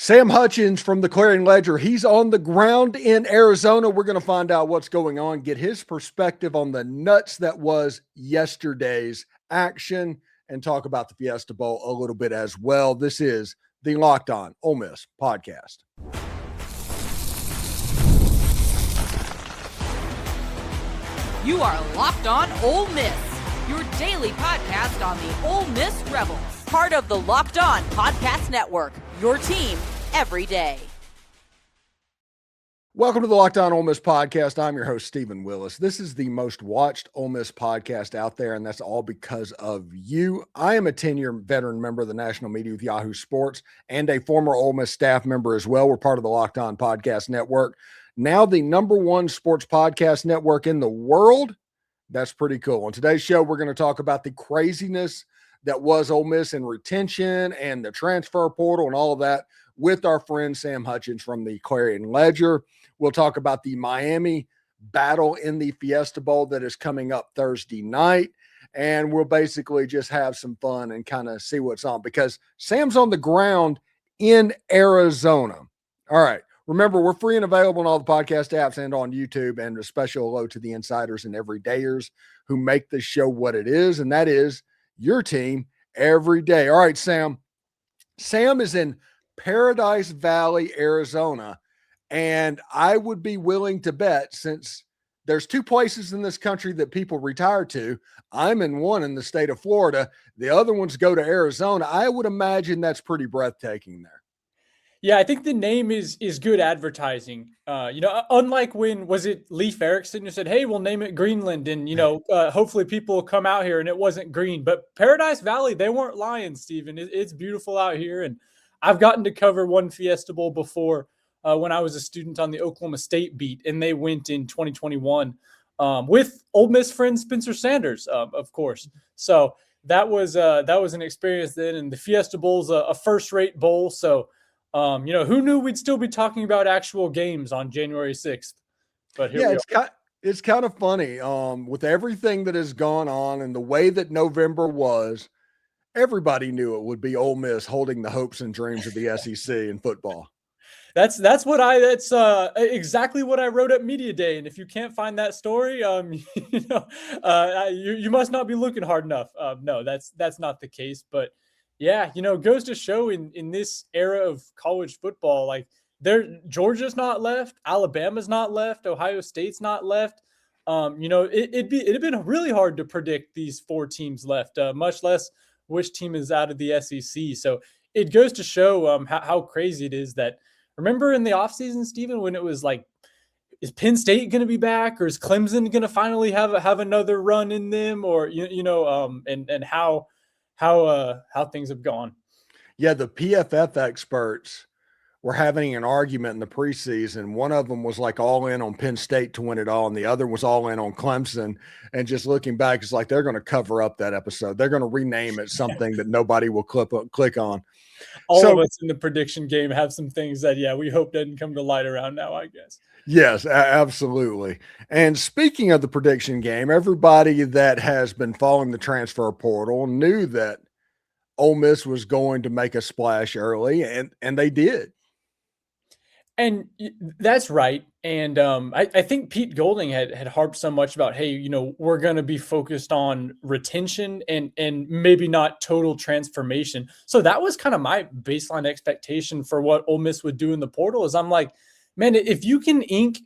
Sam Hutchens from the Clarion Ledger. He's on the ground in Arizona. We're going to find out what's going on, get his perspective on the nuts that was yesterday's action, and talk about the Fiesta Bowl a little bit as well. This is the Locked On Ole Miss podcast. You are Locked On Ole Miss, your daily podcast on the Ole Miss Rebels. Part of the Locked On Podcast Network, your team every day. Welcome to the Locked On Ole Miss podcast. I'm your host, Stephen Willis. This is the most watched Ole Miss podcast out there, and that's all because of you. I am a 10-year veteran member of the national media with Yahoo Sports and a former Ole Miss staff member as well. We're part of the Locked On Podcast Network, now the #1 sports podcast network in the world. That's pretty cool. On today's show, we're going to talk about the craziness that was Ole Miss and retention and the transfer portal and all of that with our friend Sam Hutchens from the Clarion Ledger. We'll talk about the Miami battle in the Fiesta Bowl that is coming up Thursday night. And we'll basically just have some fun and kind of see what's on because Sam's on the ground in Arizona. All right. Remember, we're free and available on all the podcast apps and on YouTube. And a special hello to the insiders and everydayers who make this show what it is. And that is your team every day. All right, Sam. Sam is in Paradise Valley, Arizona. And I would be willing to bet, since there's two places in this country that people retire to, I'm in one in the state of Florida. The other ones go to Arizona. I would imagine that's pretty breathtaking there. Yeah, I think the name is good advertising. Unlike when, was it Leif Erikson who said, hey, we'll name it Greenland, and, hopefully people will come out here, and it wasn't green. But Paradise Valley, they weren't lying, Stephen. It's beautiful out here, and I've gotten to cover one Fiesta Bowl before when I was a student on the Oklahoma State beat, and they went in 2021 with Ole Miss friend Spencer Sanders, of course. So that was an experience then, and the Fiesta Bowl's a first-rate bowl, so who knew we'd still be talking about actual games on January 6th? But here we are. It's kind of funny with everything that has gone on and the way that November was. Everybody knew it would be Ole Miss holding the hopes and dreams of the SEC in football. That's exactly what I wrote at Media Day. And if you can't find that story, you must not be looking hard enough. No, that's not the case. But yeah, goes to show in this era of college football, like Georgia's not left, Alabama's not left, Ohio State's not left. It'd have been really hard to predict these four teams left, much less which team is out of the SEC. So it goes to show how crazy it is that, remember in the offseason, Stephen, when it was like, is Penn State going to be back, or is Clemson going to finally have another run in them, or and how things have gone. Yeah, the PFF experts were having an argument in the preseason. One of them was like all in on Penn State to win it all, and the other was all in on Clemson. And just looking back, it's like they're going to cover up that episode. They're going to rename it something that nobody will click on. All of us in the prediction game have some things that, we hope doesn't come to light around now, I guess. Yes, absolutely. And speaking of the prediction game, everybody that has been following the transfer portal knew that Ole Miss was going to make a splash early, and they did. And that's right. And I think Pete Golding had harped so much about, hey, we're going to be focused on retention and maybe not total transformation. So that was kind of my baseline expectation for what Ole Miss would do in the portal. Is I'm like, man, if you can ink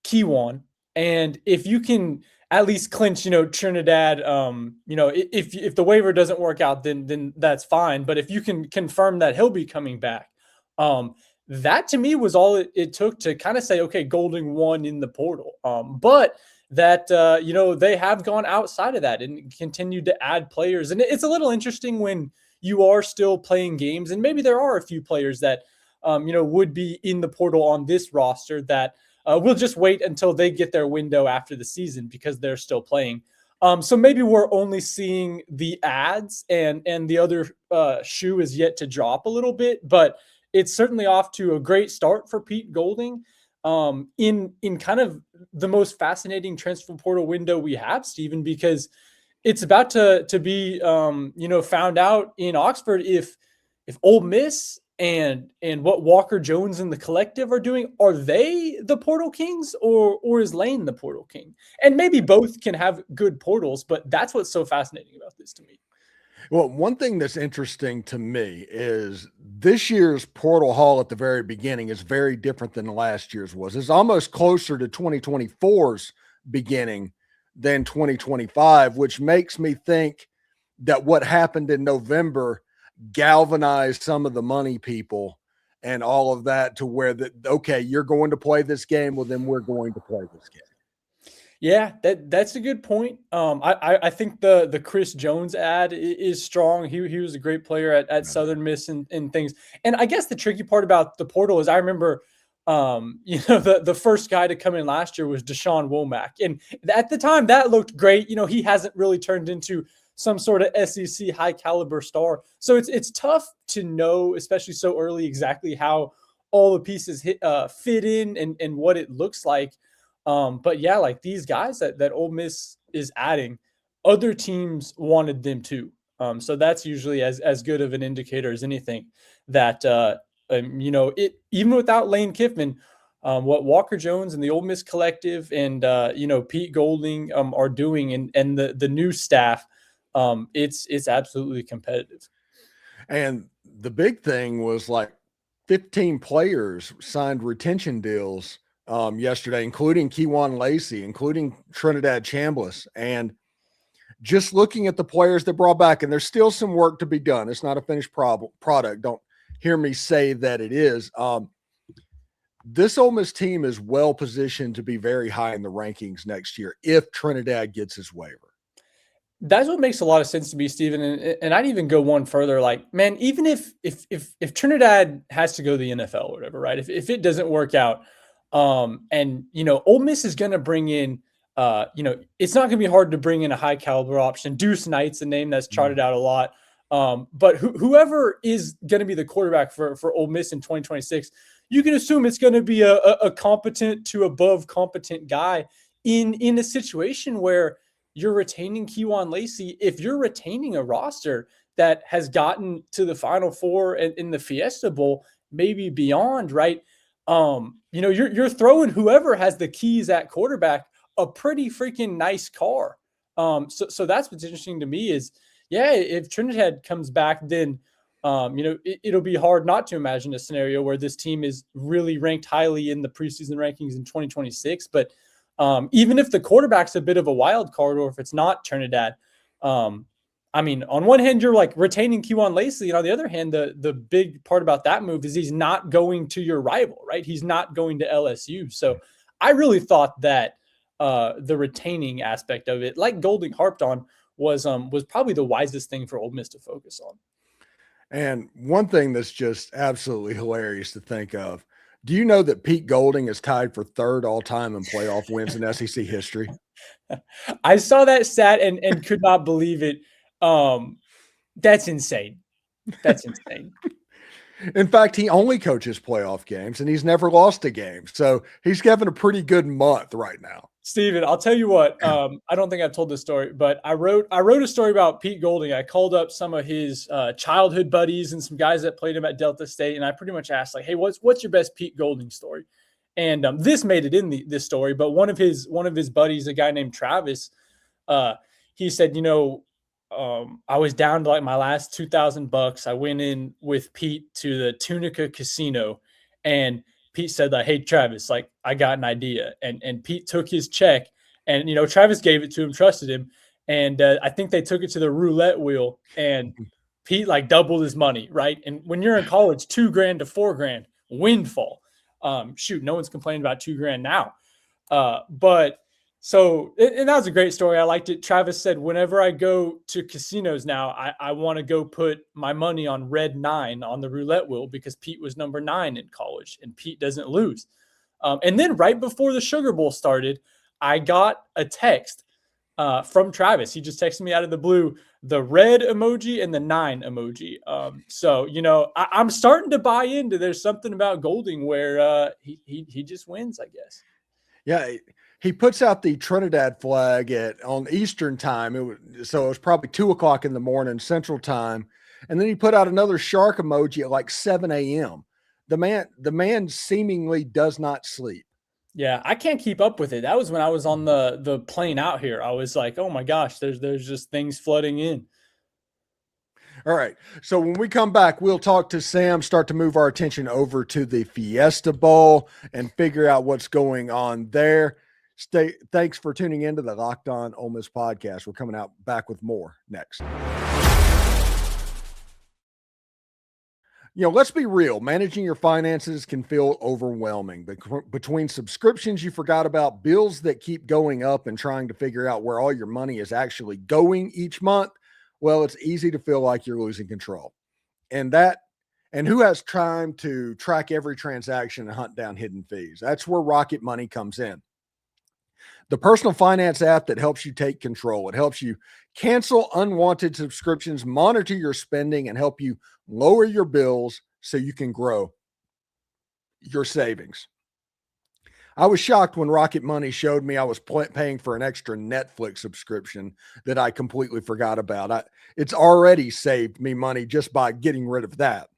Kiwan, and if you can at least clinch, Trinidad, if the waiver doesn't work out, then that's fine. But if you can confirm that he'll be coming back, that to me was all it took to kind of say, okay, Golding won in the portal. But that, they have gone outside of that and continued to add players. And it's a little interesting when you are still playing games, and maybe there are a few players that, would be in the portal on this roster that we'll just wait until they get their window after the season because they're still playing. So maybe we're only seeing the ads and the other shoe is yet to drop a little bit, but it's certainly off to a great start for Pete Golding in kind of the most fascinating transfer portal window we have, Stephen, because it's about to be found out in Oxford if Ole Miss and what Walker Jones and the Collective are doing, are they the portal kings, or is Lane the portal king? And maybe both can have good portals, but that's what's so fascinating about this to me. Well, one thing that's interesting to me is this year's portal haul at the very beginning is very different than last year's was. It's almost closer to 2024's beginning than 2025, which makes me think that what happened in November galvanized some of the money people and all of that to where that, okay, you're going to play this game. Well, then we're going to play this game. Yeah, that's a good point. I think the Chris Jones ad is strong. He was a great player at Southern Miss and things. And I guess the tricky part about the portal is I remember, the first guy to come in last year was Deshaun Womack, and at the time that looked great. He hasn't really turned into some sort of SEC high caliber star, so it's tough to know, especially so early, exactly how all the pieces fit in and what it looks like. But yeah, like these guys that Ole Miss is adding, other teams wanted them too. So that's usually as good of an indicator as anything that, it, even without Lane Kiffin, what Walker Jones and the Ole Miss Collective and, Pete Golding are doing and the new staff, it's absolutely competitive. And the big thing was like 15 players signed retention deals yesterday, including Kewan Lacy, including Trinidad Chambliss. And just looking at the players that brought back, and there's still some work to be done. It's not a finished product. Don't hear me say that it is. This Ole Miss team is well positioned to be very high in the rankings next year if Trinidad gets his waiver. That's what makes a lot of sense to me, Stephen. And I'd even go one further. Like, man, even if Trinidad has to go to the NFL or whatever, right? If it doesn't work out, and Ole Miss is going to bring in, it's not going to be hard to bring in a high caliber option. Deuce Knight's a name that's charted out a lot. But whoever is going to be the quarterback for Ole Miss in 2026, you can assume it's going to be a competent to above competent guy in a situation where you're retaining Kewan Lacy. If you're retaining a roster that has gotten to the Final Four in the Fiesta Bowl, maybe beyond, right? You're throwing whoever has the keys at quarterback a pretty freaking nice car. So that's what's interesting to me is, yeah, if Trinidad comes back, then it'll be hard not to imagine a scenario where this team is really ranked highly in the preseason rankings in 2026. But even if the quarterback's a bit of a wild card, or if it's not Trinidad, on one hand, you're like retaining Kewan Lacy, and on the other hand, the big part about that move is he's not going to your rival, right? He's not going to LSU. So I really thought that the retaining aspect of it, like Golding harped on, was probably the wisest thing for Ole Miss to focus on. And one thing that's just absolutely hilarious to think of, do you know that Pete Golding is tied for third all-time in playoff wins in SEC history? I saw that stat and could not believe it. That's insane. That's insane. In fact, he only coaches playoff games, and he's never lost a game. So he's having a pretty good month right now. Steven, I'll tell you what, I don't think I've told this story, but I wrote a story about Pete Golding. I called up some of his childhood buddies and some guys that played him at Delta State, and I pretty much asked, like, hey, what's your best Pete Golding story? And this made it in this story, but one of his buddies, a guy named Travis, he said, I was down to like my last $2,000. I went in with Pete to the Tunica Casino, and Pete said, like, hey, Travis, like, I got an idea. And Pete took his check, and, Travis gave it to him, trusted him. And I think they took it to the roulette wheel, and Pete like doubled his money. Right. And when you're in college, $2,000 to $4,000 windfall. Shoot, no one's complaining about $2,000 now. But so, and that was a great story. I liked it. Travis said, whenever I go to casinos now, I want to go put my money on red 9 on the roulette wheel, because Pete was number 9 in college and Pete doesn't lose. And then right before the Sugar Bowl started, I got a text from Travis. He just texted me out of the blue, the red emoji and the 9 emoji. So, I'm starting to buy into, there's something about Golding where he just wins, I guess. Yeah. He puts out the Trinidad flag on Eastern time. So it was probably 2:00 in the morning Central time. And then he put out another shark emoji at like 7 a.m. The man seemingly does not sleep. Yeah, I can't keep up with it. That was when I was on the plane out here. I was like, oh my gosh, there's just things flooding in. All right. So when we come back, we'll talk to Sam, start to move our attention over to the Fiesta Bowl and figure out what's going on there. Thanks for tuning into the Locked On Ole Miss podcast. We're coming out back with more next. Let's be real. Managing your finances can feel overwhelming. Between subscriptions you forgot about, bills that keep going up, and trying to figure out where all your money is actually going each month, well, it's easy to feel like you're losing control. And who has time to track every transaction and hunt down hidden fees? That's where Rocket Money comes in. The personal finance app that helps you take control. It helps you cancel unwanted subscriptions, monitor your spending, and help you lower your bills so you can grow your savings. I was shocked when Rocket Money showed me I was paying for an extra Netflix subscription that I completely forgot about. It's already saved me money just by getting rid of that.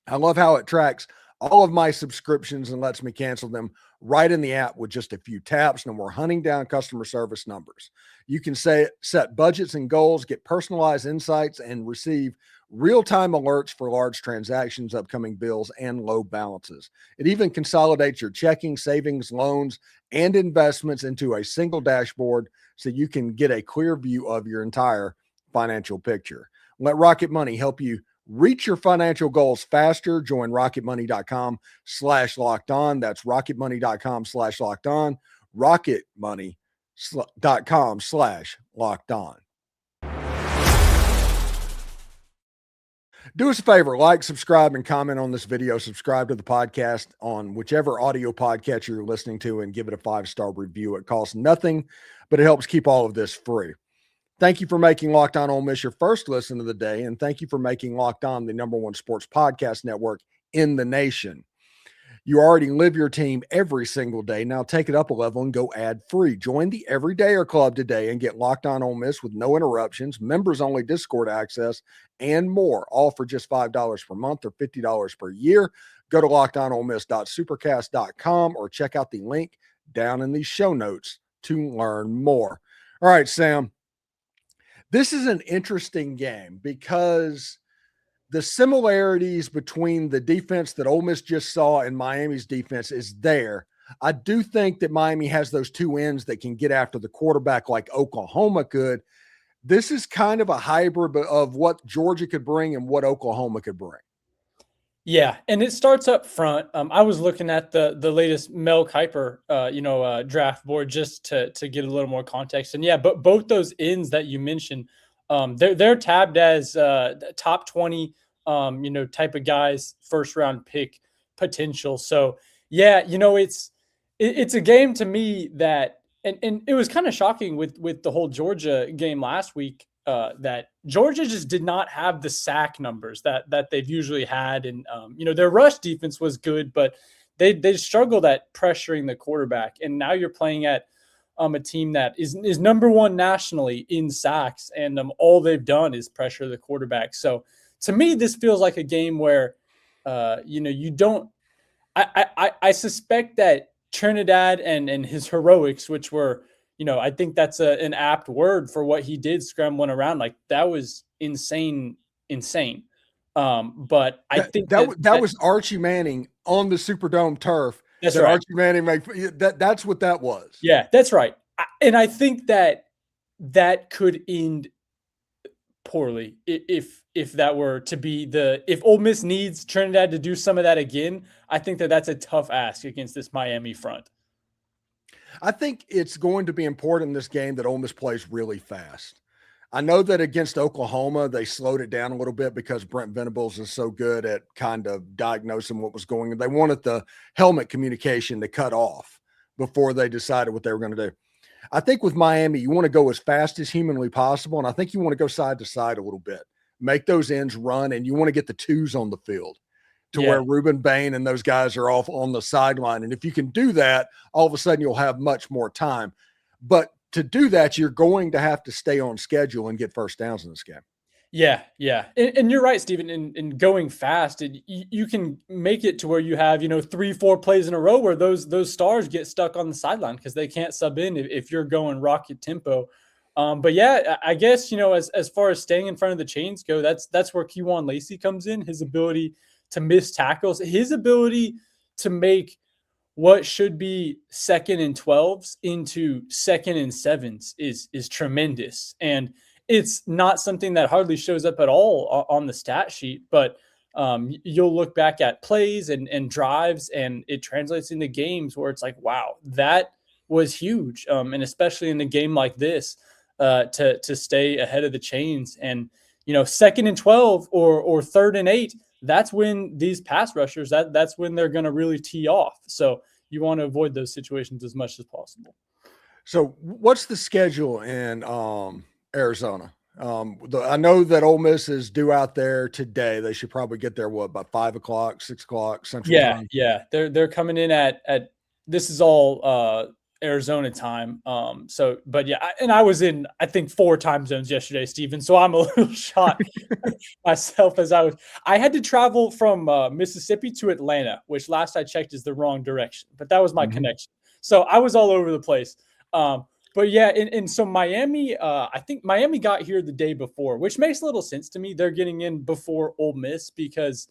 I love how it tracks all of my subscriptions and lets me cancel them right in the app with just a few taps. No more hunting down customer service numbers. You can set budgets and goals, get personalized insights, and receive real-time alerts for large transactions, upcoming bills, and low balances. It even consolidates your checking, savings, loans, and investments into a single dashboard so you can get a clear view of your entire financial picture. Let Rocket Money help you reach your financial goals faster. Join rocketmoney.com/locked-on. That's rocketmoney.com/locked-on. rocketmoney.com/locked-on. Do us a favor, like, subscribe, and comment on this video. Subscribe to the podcast on whichever audio podcast you're listening to and give it a 5-star review. It costs nothing, but it helps keep all of this free. Thank you for making Locked On Ole Miss your first listen of the day, and thank you for making Locked On the #1 sports podcast network in the nation. You already live your team every single day. Now take it up a level and go ad-free. Join the Everydayer Club today and get Locked On Ole Miss with no interruptions, members-only Discord access, and more, all for just $5 per month or $50 per year. Go to lockedonolemist.supercast.com or check out the link down in the show notes to learn more. All right, Sam. This is an interesting game because the similarities between the defense that Ole Miss just saw and Miami's defense is there. I do think that Miami has those two ends that can get after the quarterback like Oklahoma could. This is kind of a hybrid of what Georgia could bring and what Oklahoma could bring. Yeah, and it starts up front. I was looking at the latest Mel Kiper, draft board just to get a little more context. And yeah, but both those ends that you mentioned, they're tabbed as top 20, type of guys, first round pick potential. So yeah, it's a game to me that, and it was kind of shocking with the whole Georgia game last week. That Georgia just did not have the sack numbers that they've usually had. And, their rush defense was good, but they struggled at pressuring the quarterback. And now you're playing at a team that is #1 nationally in sacks, and all they've done is pressure the quarterback. So to me, this feels like a game where, you don't – I suspect that Trinidad and his heroics, which were – I think that's an apt word for what he did scrambling around. Like that was insane. But I think that was Archie Manning on the Superdome turf. That's right. Archie Manning that's what that was. Yeah, that's right. And I think that could end poorly if that were to be if Ole Miss needs Trinidad to do some of that again. I think that's a tough ask against this Miami front. I think it's going to be important in this game that Ole Miss plays really fast. I know that against Oklahoma, they slowed it down a little bit because Brent Venables is so good at kind of diagnosing what was going on. They wanted the helmet communication to cut off before they decided what they were going to do. I think with Miami, you want to go as fast as humanly possible, and I think you want to go side to side a little bit, make those ends run, and you want to get the twos on the field to where Ruben Bain and those guys are off on the sideline. And if you can do that, all of a sudden you'll have much more time. But to do that, you're going to have to stay on schedule and get first downs in this game. Yeah, yeah, and you're right, Stephen. In going fast, you can make it to where you have 3, 4 plays in a row where those stars get stuck on the sideline because they can't sub in if you're going rocket tempo. But yeah, I guess as far as staying in front of the chains go, that's where Kewan Lacy comes in. His ability to miss tackles, his ability to make what should be 2nd and 12s into 2nd and 7s is tremendous. And it's not something that hardly shows up at all on the stat sheet, but you'll look back at plays and drives, and it translates into games where it's like, wow, that was huge. And especially in a game like this, to stay ahead of the chains. And 2nd and 12 or 3rd and 8, that's when these pass rushers, that's when they're going to really tee off. So you want to avoid those situations as much as possible. So what's the schedule in Arizona? I know that Ole Miss is due out there today. They should probably get there by 5 o'clock, 6 o'clock Central Time. Yeah. They're coming in at this is all Arizona time. But yeah, I was in, I think, 4 time zones yesterday, Stephen. So I'm a little shocked myself I had to travel from Mississippi to Atlanta, which last I checked is the wrong direction, but that was my connection. So I was all over the place. But yeah, and so Miami, I think Miami got here the day before, which makes a little sense to me. They're getting in before Ole Miss because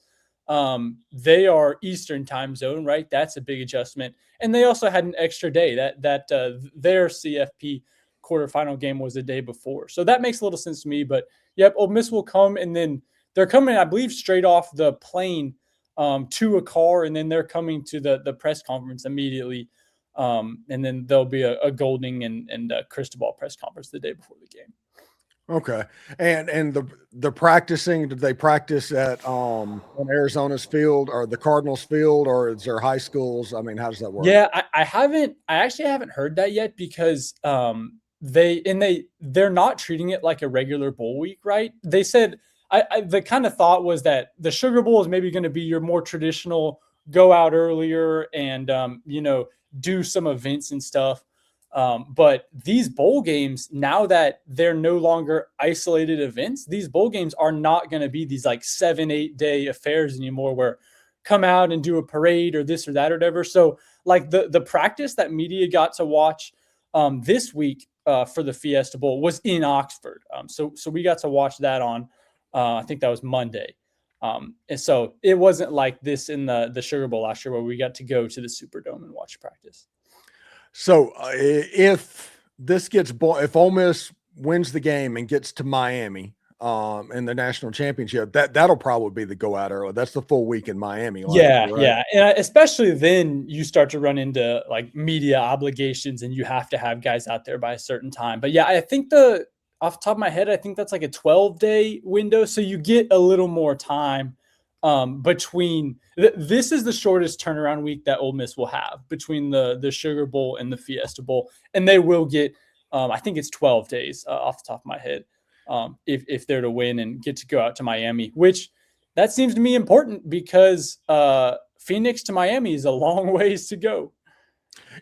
they are Eastern time zone, right? That's a big adjustment. And they also had an extra day that their CFP quarterfinal game was the day before. So that makes a little sense to me. But yep, Ole Miss will come, and then they're coming, I believe, straight off the plane to a car, and then they're coming to the press conference immediately. And then there'll be a Golding and Cristobal press conference the day before the game. Okay. And the practicing, did they practice at on Arizona's field or the Cardinals field, or is there high schools? I mean, how does that work? Yeah, I actually haven't heard that yet because they're not treating it like a regular bowl week, right? They said the kind of thought was that the Sugar Bowl is maybe going to be your more traditional go out earlier and do some events and stuff. But these bowl games, now that they're no longer isolated events, these bowl games are not going to be these like 7-8 day affairs anymore where come out and do a parade or this or that or whatever. So like the practice that media got to watch this week for the Fiesta Bowl was in Oxford. So we got to watch that on, I think that was Monday. And so it wasn't like this in the Sugar Bowl last year where we got to go to the Superdome and watch practice. So if if Ole Miss wins the game and gets to Miami in the national championship, that'll probably be the go out early. That's the full week in Miami. Yeah. Right? Yeah. And especially then you start to run into like media obligations and you have to have guys out there by a certain time. But yeah, I think off the top of my head, I think that's like a 12-day window. So you get a little more time between this is the shortest turnaround week that Ole Miss will have between the Sugar Bowl and the Fiesta Bowl. And they will get, I think it's 12 days off the top of my head if they're to win and get to go out to Miami, which that seems to me important because Phoenix to Miami is a long ways to go.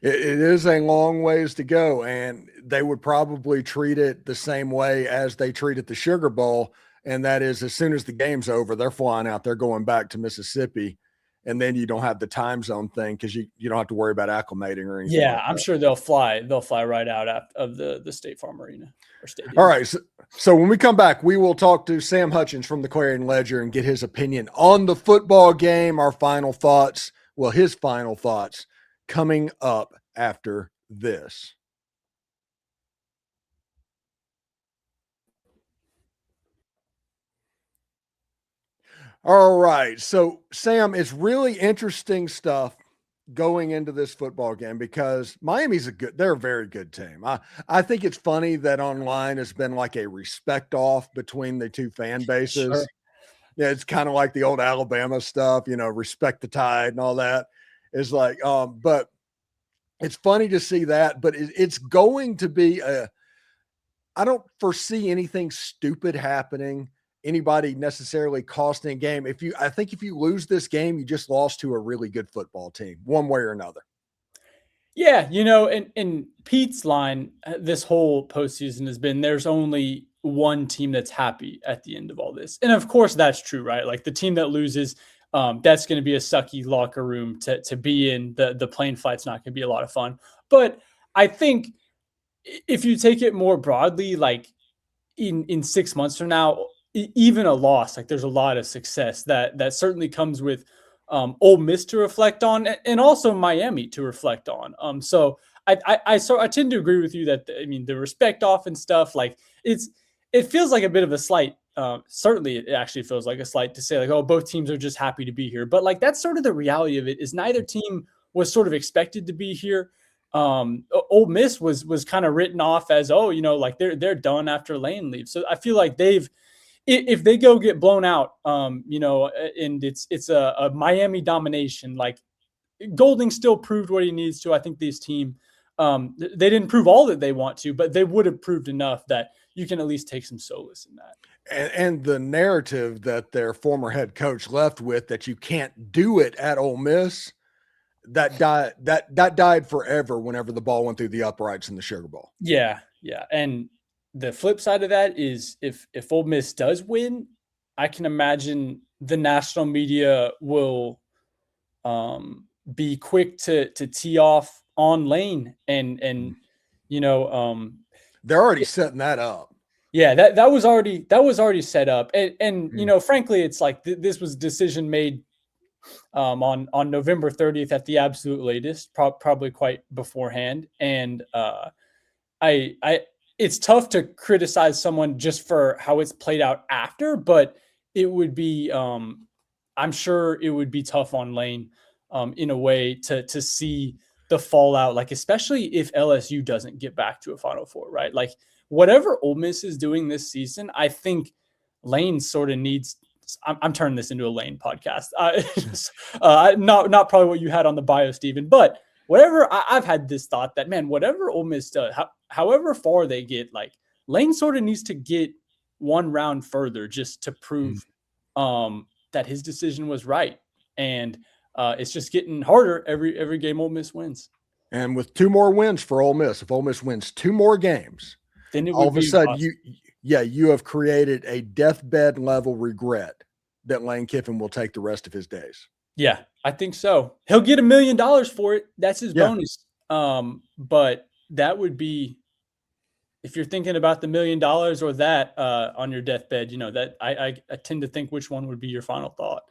It is a long ways to go, and they would probably treat it the same way as they treated the Sugar Bowl, and that is as soon as the game's over, they're flying out, they're going back to Mississippi, and then you don't have the time zone thing because you don't have to worry about acclimating or anything. Yeah, like I'm sure they'll fly right out of the State Farm Arena or stadium. All right, so when we come back, we will talk to Sam Hutchens from the Clarion Ledger and get his opinion on the football game, our final thoughts, his final thoughts coming up after this. All right. So, Sam, it's really interesting stuff going into this football game because Miami's they're a very good team. I think it's funny that online has been like a respect off between the two fan bases. Sure. Yeah, it's kind of like the old Alabama stuff, respect the tide and all that. It's like, but it's funny to see that, but it's going to be I don't foresee anything stupid happening, anybody necessarily costing a game. I think if you lose this game, you just lost to a really good football team, one way or another. Yeah, and Pete's line this whole postseason has been there's only one team that's happy at the end of all this. And of course that's true, right? Like the team that loses, that's going to be a sucky locker room to be in. The plane flight's not going to be a lot of fun. But I think if you take it more broadly, like in 6 months from now, even a loss, like there's a lot of success that certainly comes with Ole Miss to reflect on, and also Miami to reflect on. So I tend to agree with you that the respect off and stuff, like it feels like a bit of a slight. Certainly, it actually feels like a slight to say like, oh, both teams are just happy to be here. But like that's sort of the reality of it. Is neither team was sort of expected to be here. Ole Miss was kind of written off as, oh, like they're done after Lane leaves. So I feel like if they go get blown out, and it's a Miami domination, like Golding still proved what he needs to. I think this team, they didn't prove all that they want to, but they would have proved enough that you can at least take some solace in that. And the narrative that their former head coach left with, that you can't do it at Ole Miss, that died forever whenever the ball went through the uprights in the Sugar Bowl. Yeah. And the flip side of that is if Ole Miss does win, I can imagine the national media will be quick to tee off on Lane and they're already setting that up. Yeah, that was already set up. And frankly, it's like this was a decision made on November 30th at the absolute latest, probably quite beforehand. And it's tough to criticize someone just for how it's played out after, but it would be, I'm sure it would be tough on Lane in a way to see the fallout, like especially if LSU doesn't get back to a Final Four, right? Like whatever Ole Miss is doing this season, I think Lane sort of needs. I'm turning this into a Lane podcast. Not probably what you had on the bio, Steven, but whatever. I've had this thought that, man, whatever Ole Miss does, however far they get, like Lane sort of needs to get one round further just to prove that his decision was right. And it's just getting harder every game Ole Miss wins. And with 2 more wins for Ole Miss, if Ole Miss wins 2 more games, then all of a sudden you have created a deathbed level regret that Lane Kiffin will take the rest of his days. Yeah, I think so. He'll get $1 million for it. That's his bonus. But that would be, if you're thinking about the $1 million or that on your deathbed, that I tend to think which one would be your final thought.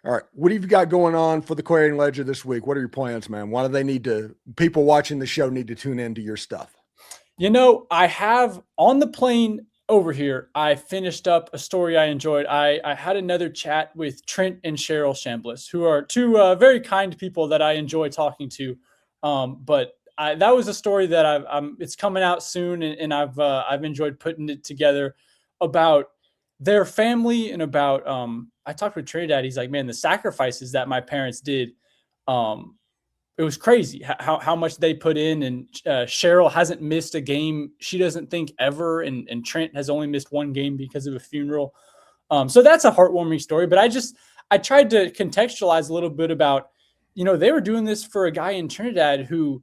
All right. What have you got going on for the Clarion Ledger this week? What are your plans, man? Why do people watching the show need to tune into your stuff? I have on the plane over here, I finished up a story I enjoyed. I had another chat with Trent and Cheryl Chambliss, who are 2 very kind people that I enjoy talking to. But that was a story that it's coming out soon, and I've enjoyed putting it together about their family and about I talked with Trinidad. He's like, man, the sacrifices that my parents did, it was crazy how much they put in. And Cheryl hasn't missed a game, she doesn't think, ever, and Trent has only missed 1 game because of a funeral. So that's a heartwarming story. But I tried to contextualize a little bit about, they were doing this for a guy in Trinidad who,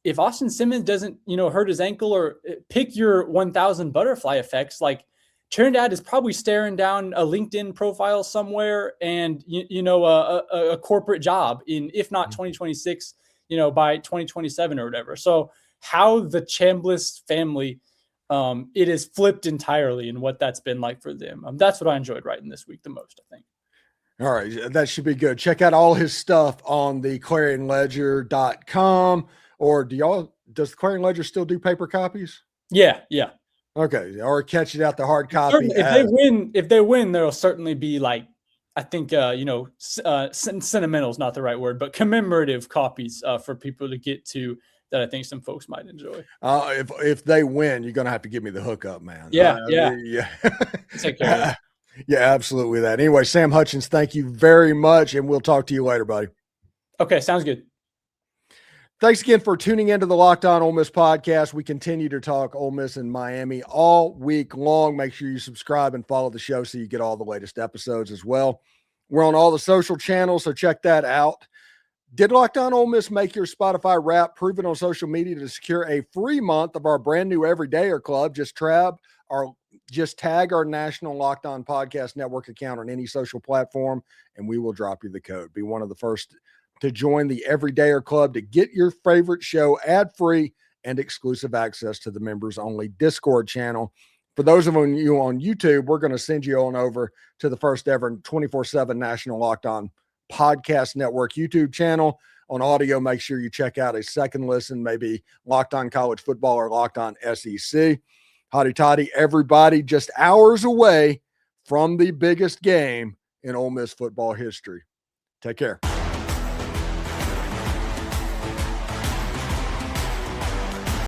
if Austin Simmons doesn't, hurt his ankle or pick your 1,000 butterfly effects, like Trinidad is probably staring down a LinkedIn profile somewhere and, a corporate job in, if not 2026, by 2027 or whatever. So how the Chambliss family, it is flipped entirely and what that's been like for them. That's what I enjoyed writing this week the most, I think. All right. That should be good. Check out all his stuff on the clarionledger.com. Or does the Clarion Ledger still do paper copies? Yeah. Okay. Or catch it out the hard copy. If they win, there'll certainly be, like, I think, sentimental is not the right word, but commemorative copies for people to get to that I think some folks might enjoy. If they win, you're going to have to give me the hookup, man. Yeah. Take care of it. Yeah, absolutely that. Anyway, Sam Hutchens, thank you very much, and we'll talk to you later, buddy. Okay, sounds good. Thanks again for tuning into the Locked On Ole Miss podcast. We continue to talk Ole Miss and Miami all week long. Make sure you subscribe and follow the show so you get all the latest episodes as well. We're on all the social channels, so check that out. Did Locked On Ole Miss make your Spotify Wrap? Prove it on social media to secure a free month of our brand new Everydayer Club. Just tag our national Locked On Podcast Network account on any social platform, and we will drop you the code. Be one of the first to join the Everydayer Club to get your favorite show ad-free and exclusive access to the members-only Discord channel. For those of you on YouTube, we're going to send you on over to the first ever 24/7 National Locked On Podcast Network YouTube channel. On audio, make sure you check out a second listen, maybe Locked On College Football or Locked On SEC. Hotty toddy, everybody, just hours away from the biggest game in Ole Miss football history. Take care.